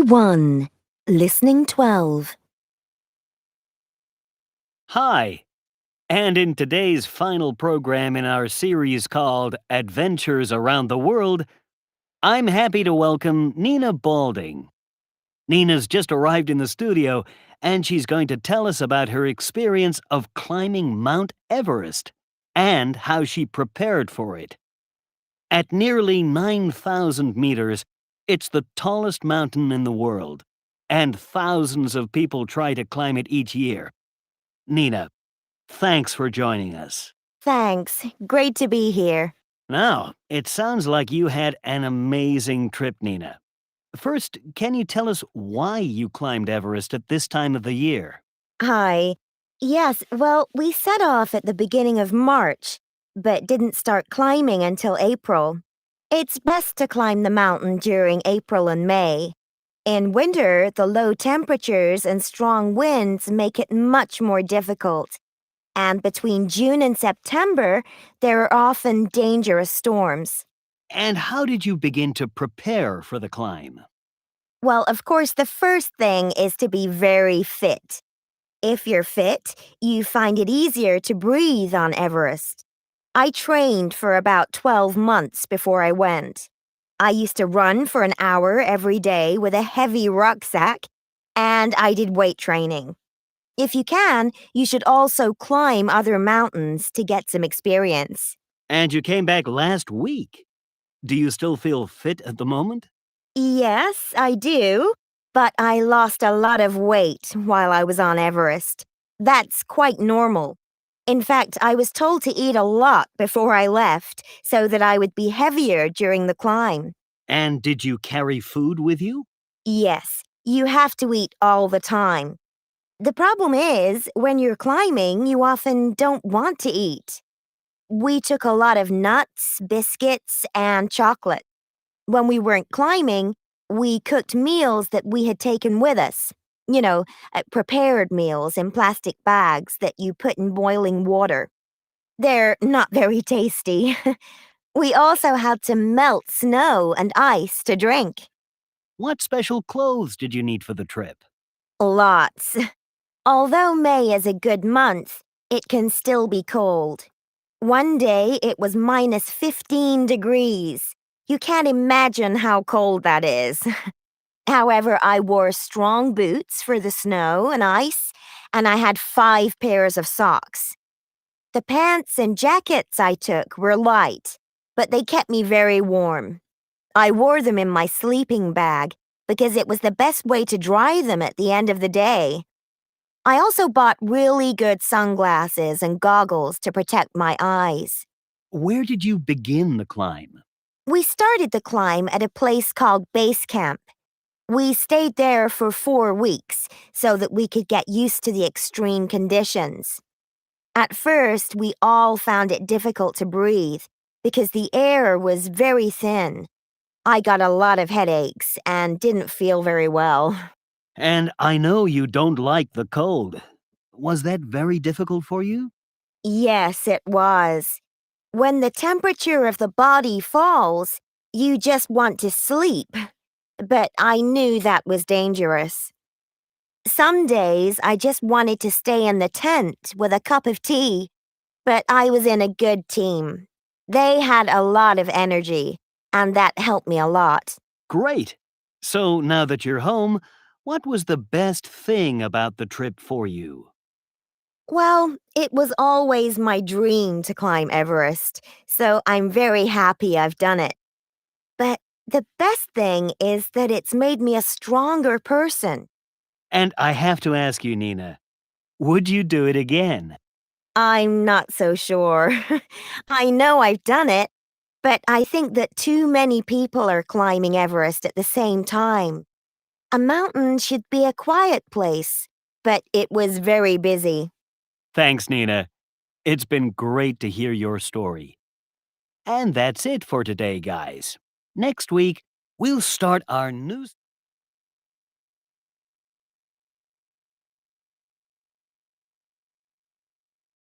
Day 1. Listening 12. Hi, and in today's final program in our series called Adventures Around the World, I'm happy to welcome Nina Balding. Nina's just arrived in the studio, and she's going to tell us about her experience of climbing Mount Everest and how she prepared for it. At nearly 9,000 meters, it's the tallest mountain in the world, and thousands of people try to climb it each year. Nina, thanks for joining us. Thanks. Great to be here. Now, it sounds like you had an amazing trip, Nina. First, can you tell us why you climbed Everest at this time of the year? Hi. Yes, well, we set off at the beginning of March, but didn't start climbing until April. It's best to climb the mountain during April and May. In winter, the low temperatures and strong winds make it much more difficult. And between June and September, there are often dangerous storms. And how did you begin to prepare for the climb? Well, of course, the first thing is to be very fit. If you're fit, you find it easier to breathe on Everest. I trained for about 12 months before I went. I used to run for an hour every day with a heavy rucksack, and I did weight training. If you can, you should also climb other mountains to get some experience. And you came back last week. Do you still feel fit at the moment? Yes, I do, but I lost a lot of weight while I was on Everest. That's quite normal. In fact, I was told to eat a lot before I left so that I would be heavier during the climb. And did you carry food with you? Yes, you have to eat all the time. The problem is, when you're climbing, you often don't want to eat. We took a lot of nuts, biscuits, and chocolate. When we weren't climbing, we cooked meals that we had taken with us. Prepared meals in plastic bags that you put in boiling water. They're not very tasty. We also had to melt snow and ice to drink. What special clothes did you need for the trip? Lots. Although May is a good month, it can still be cold. One day it was minus 15 degrees. You can't imagine how cold that is. However, I wore strong boots for the snow and ice, and I had 5 pairs of socks. The pants and jackets I took were light, but they kept me very warm. I wore them in my sleeping bag because it was the best way to dry them at the end of the day. I also bought really good sunglasses and goggles to protect my eyes. Where did you begin the climb? We started the climb at a place called Base Camp. We stayed there for 4 weeks so that we could get used to the extreme conditions. At first, we all found it difficult to breathe because the air was very thin. I got a lot of headaches and didn't feel very well. And I know you don't like the cold. Was that very difficult for you? Yes, it was. When the temperature of the body falls, you just want to sleep. But I knew that was dangerous. Some days I just wanted to stay in the tent with a cup of tea, but I was in a good team. They had a lot of energy, and that helped me a lot. Great! So now that you're home, what was the best thing about the trip for you? Well, it was always my dream to climb Everest, so I'm very happy I've done it. But the best thing is that it's made me a stronger person. And I have to ask you, Nina, would you do it again? I'm not so sure. I know I've done it, but I think that too many people are climbing Everest at the same time. A mountain should be a quiet place, but it was very busy. Thanks, Nina. It's been great to hear your story. And that's it for today, guys. Next week, we'll start our new